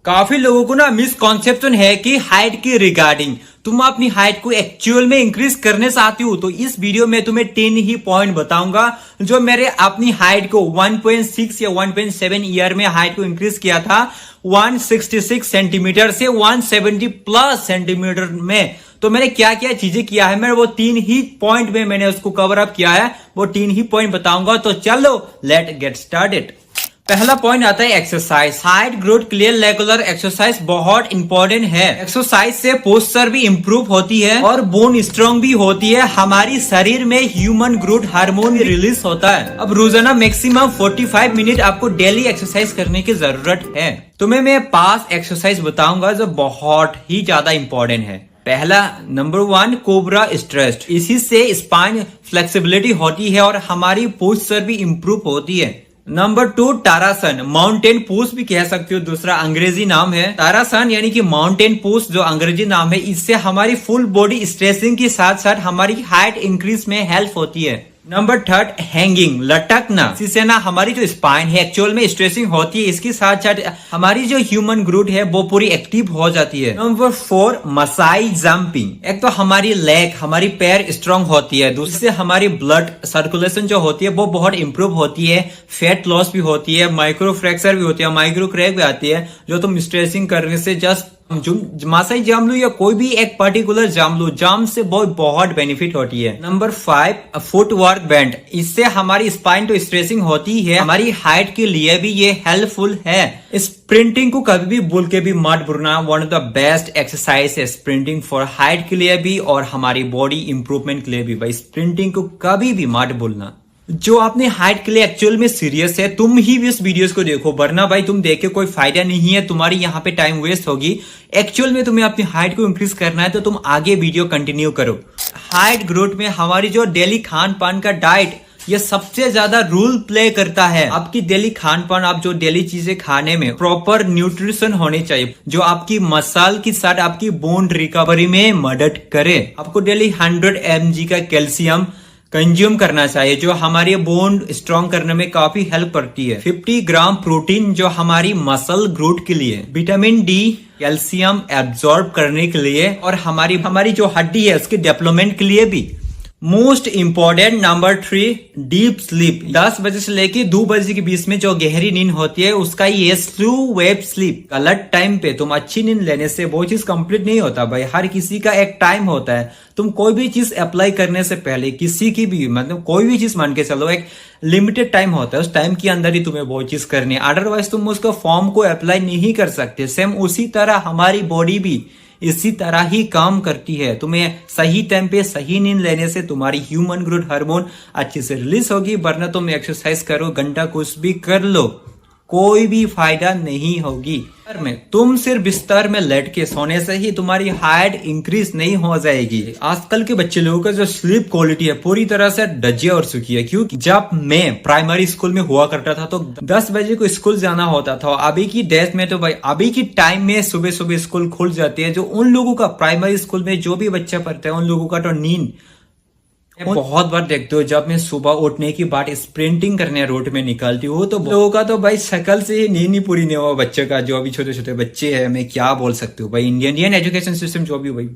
काफी लोगों को ना मिसकॉन्सेप्शन है कि हाइट के रिगार्डिंग तुम अपनी हाइट को एक्चुअल में इंक्रीज करने चाहती हो, तो इस वीडियो में तुम्हें 10 ही पॉइंट बताऊंगा जो मेरे अपनी हाइट को 1.6 या 1.7 ईयर में हाइट को इंक्रीज किया था 166 सेंटीमीटर से 170 प्लस सेंटीमीटर में। तो मैंने क्या क्या चीजें किया है, मैं वो 3 ही पॉइंट में मैंने उसको कवर अप किया है, वो 3 ही पॉइंट बताऊंगा। तो चलो लेट गेट स्टार्टेड। पहला पॉइंट आता है एक्सरसाइज। हाइट ग्रोथ के लिए रेगुलर एक्सरसाइज बहुत इंपॉर्टेंट है। एक्सरसाइज से पोस्चर भी इंप्रूव होती है और बोन स्ट्रांग भी होती है। हमारी शरीर में ह्यूमन ग्रोथ हार्मोन रिलीज होता है। अब रोजाना मैक्सिमम 45 मिनट आपको डेली एक्सरसाइज करने की जरूरत है। तुम्हें मैं 5 एक्सरसाइज बताऊंगा जो बहुत ही ज्यादा इंपॉर्टेंट है। पहला नंबर 1 कोबरा स्ट्रेच। इसी से स्पाइन फ्लेक्सिबिलिटी होती है और हमारी पोस्चर भी इंप्रूव होती है। नंबर 2 तारासन, माउंटेन पोज भी कह सकते हो, दूसरा अंग्रेजी नाम है। तारासन यानी कि माउंटेन पोज जो अंग्रेजी नाम है, इससे हमारी फुल बॉडी स्ट्रेचिंग के साथ साथ हमारी हाइट इंक्रीज में हेल्प होती है। नंबर 3 हैंगिंग, लटकना। इससे ना हमारी जो स्पाइन है एक्चुअल में स्ट्रेचिंग होती है, इसके साथ साथ हमारी जो ह्यूमन ग्रोथ है वो पूरी एक्टिव हो जाती है। Number 4 Maasai jumping. एक तो हमारी लेग, हमारी पैर स्ट्रांग होती है, दूसरे हमारी ब्लड सर्कुलेशन जो होती है वो बहुत इंप्रूव होती है। फैट लॉस भी होती है, माइक्रो फ्रैक्चर भी होती है, माइक्रो क्रैक भी आती है जो तुम स्ट्रेचिंग करने से जस्ट मासाई जाम लो या कोई भी एक पर्टिकुलर जाम लो, जाम से बहुत बेनिफिट होती है। Number 5 footwork band. इससे हमारी स्पाइन तो स्ट्रेचिंग होती है, हमारी हाइट के लिए भी ये हेल्पफुल है। स्प्रिंटिंग को कभी भी भूल के भी मत भूलना, one of the best exercise है स्प्रिंटिंग फॉर हाइट के लिए भी और हमारी बॉडी इंप्रूवमेंट के लिए भी। भाई स्प्रिंटिंग को कभी भी मत भूलना। जो अपने हाइट के लिए एक्चुअल में सीरियस है तुम ही भी इस वीडियोस को देखो, वरना भाई तुम देख के कोई फायदा नहीं है, तुम्हारी यहाँ पे टाइम वेस्ट होगी। एक्चुअल में तुम्हें अपनी हाइट को इंक्रीज करना है तो तुम आगे वीडियो कंटिन्यू करो। हाइट ग्रोथ में हमारी जो डेली खान पान का डाइट ये सबसे ज्यादा रोल प्ले करता है। आपकी डेली खान पान, आप जो डेली चीजें खाने में प्रॉपर न्यूट्रिशन होने चाहिए जो आपकी मसल के साथ आपकी बोन रिकवरी में मदद करे। आपको डेली 100 mg का कैल्शियम कंज्यूम करना चाहिए जो हमारी बोन स्ट्रॉन्ग करने में काफी हेल्प करती है। 50 ग्राम प्रोटीन जो हमारी मसल ग्रोथ के लिए, विटामिन डी कैल्शियम एब्जॉर्ब करने के लिए और हमारी जो हड्डी है उसके डेवलपमेंट के लिए भी। Most important number 3 deep sleep. 10 बजे से लेके 2 बजे के बीच में जो गहरी नींद होती है उसका ये स्लो वेव स्लीप। गलत टाइम पे तुम अच्छी नींद लेने से वो चीज कंप्लीट नहीं होता भाई। हर किसी का एक टाइम होता है। तुम कोई भी चीज अप्लाई करने से पहले किसी की भी मतलब कोई भी चीज मान के चलो एक लिमिटेड टाइम होता है, उस टाइम के अंदर ही तुम्हें वो चीज करनी है, अदरवाइज तुम उसका फॉर्म को अप्लाई नहीं कर सकते। सेम उसी तरह हमारी बॉडी भी इसी तरह ही काम करती है। तुम्हें सही टाइम पे सही नींद लेने से तुम्हारी ह्यूमन ग्रोथ हार्मोन अच्छे से रिलीज होगी, वरना तुम एक्सरसाइज करो, घंटा कुछ भी कर लो, कोई भी फायदा नहीं होगी। तुम सिर्फ बिस्तर में लेट के सोने से ही तुम्हारी हाइट इंक्रीज नहीं हो जाएगी। आजकल के बच्चे लोगों का जो स्लीप क्वालिटी है पूरी तरह से डजिया हो चुकी है, क्योंकि जब मैं प्राइमरी स्कूल में हुआ करता था तो 10 बजे को स्कूल जाना होता था। अभी की डेट में तो भाई अभी की टाइम में सुबह सुबह स्कूल खुल जाती है। जो उन लोगों का प्राइमरी स्कूल में जो भी बच्चा पढ़ता है उन लोगों का तो नींद बहुत बार देखते हो, जब मैं सुबह उठने की बाद स्प्रिंटिंग करने रोड में निकलती हूँ तो लोगों का तो भाई शकल से ही नींद नहीं पूरी नहीं हुआ बच्चे का। जो अभी छोटे छोटे बच्चे हैं, मैं क्या बोल सकती हूँ भाई, इंडियन एजुकेशन सिस्टम जो भी भाई।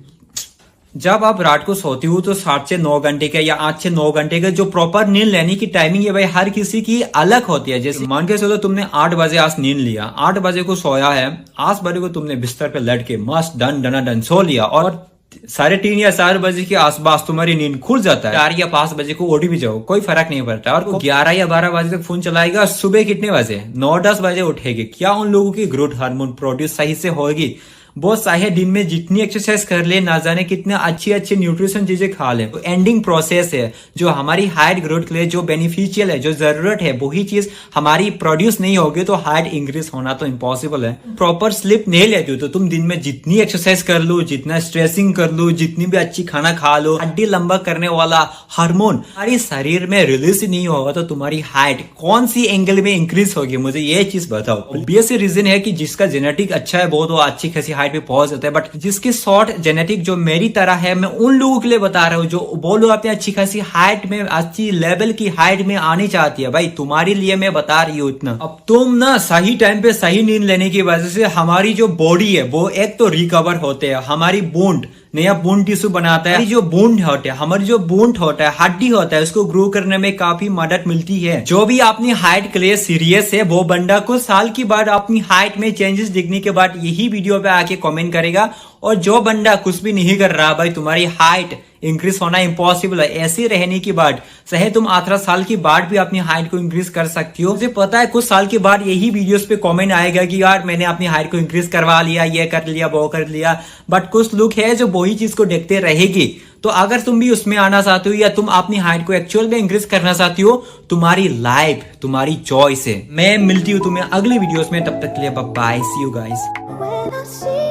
जब आप रात को सोती हो तो 7 से 9 घंटे का या 8 से 9 घंटे का जो प्रॉपर नींद लेने की टाइमिंग है भाई हर किसी की अलग होती है। जैसे मान के चलो तुमने 8 बजे आज नींद लिया, 8 बजे को सोया है, 8 बजे को तुमने बिस्तर पे लेट के मस्त डन सो लिया और 3:30 या 4 बजे के आसपास तुम्हारी नींद खुल जाता है। 4 या 5 बजे को उठ भी जाओ, कोई फर्क नहीं पड़ता। और 11 या 12 बजे तक फोन चलाएगा, सुबह कितने बजे 9-10 बजे उठेगी। क्या उन लोगों की ग्रोथ हार्मोन प्रोड्यूस सही से होगी? वो चाहे दिन में जितनी एक्सरसाइज कर ले, ना जाने कितने अच्छी न्यूट्रिशन चीजें खा ले, तो एंडिंग प्रोसेस है जो हमारी हाइट ग्रोथ के लिए जो बेनिफिशियल है, जो जरूरत है, वही चीज हमारी प्रोड्यूस नहीं होगी तो हाइट इंक्रीज होना तो इम्पॉसिबल है। प्रॉपर स्लीप नहीं लेती हो तो तुम दिन में जितनी एक्सरसाइज कर लो, जितना स्ट्रेचिंग कर लो, जितनी भी अच्छी खाना खा लो, हड्डी लंबा करने वाला हार्मोन हमारे शरीर में रिलीज नहीं होगा तो तुम्हारी हाइट कौन सी एंगल में इंक्रीज होगी? मुझे ये चीज बताओ। ऑब्वियस रीजन है कि जिसका जेनेटिक अच्छा है वो तो अच्छी खासी हाइट पे पहुंच जाते हैं। बट जिसकी शॉर्ट जेनेटिक जो मेरी तरह है, मैं उन लोगों के लिए बता रहा हूँ जो वो लोग अपनी अच्छी खासी हाइट में, अच्छी लेवल की हाइट में आनी चाहती है। भाई तुम्हारे लिए मैं बता रही हूँ इतना। अब तुम ना सही टाइम पे सही नींद लेने की वजह से हमारी जो बॉडी है वो एक तो रिकवर होते हैं, हमारी बोन नया बोन टिश्यू बनाता है, जो बोन होता है, हमारी जो बोन होता है, हड्डी होता है, उसको ग्रो करने में काफी मदद मिलती है। जो भी अपनी हाइट के लिए सीरियस है वो बंदा कुछ साल के बाद अपनी हाइट में चेंजेस दिखने के बाद यही वीडियो पे आके कमेंट करेगा। और जो बंदा कुछ भी नहीं कर रहा, भाई तुम्हारी हाइट इंक्रीज होना इम्पॉसिबल है, ऐसे रहने के बाद चाहे तुम 18 साल के बाद भी अपनी हाइट को इंक्रीज कर सकती हो। मुझे पता है कुछ साल के बाद यही वीडियोस पे कमेंट आएगा कि यार मैंने अपनी हाइट को इंक्रीज करवा लिया, ये कर लिया, वो कर लिया। बट कुछ लोग है जो वही चीज को देखते रहेगी। तो अगर तुम भी उसमें आना चाहते हो या तुम अपनी हाइट को एक्चुअल में इंक्रीज करना चाहती हो, तुम्हारी लाइफ तुम्हारी चॉइस है। मैं मिलती हूँ तुम्हें अगली वीडियोस में, तब तक के लिए बाय, सी यू गाइस।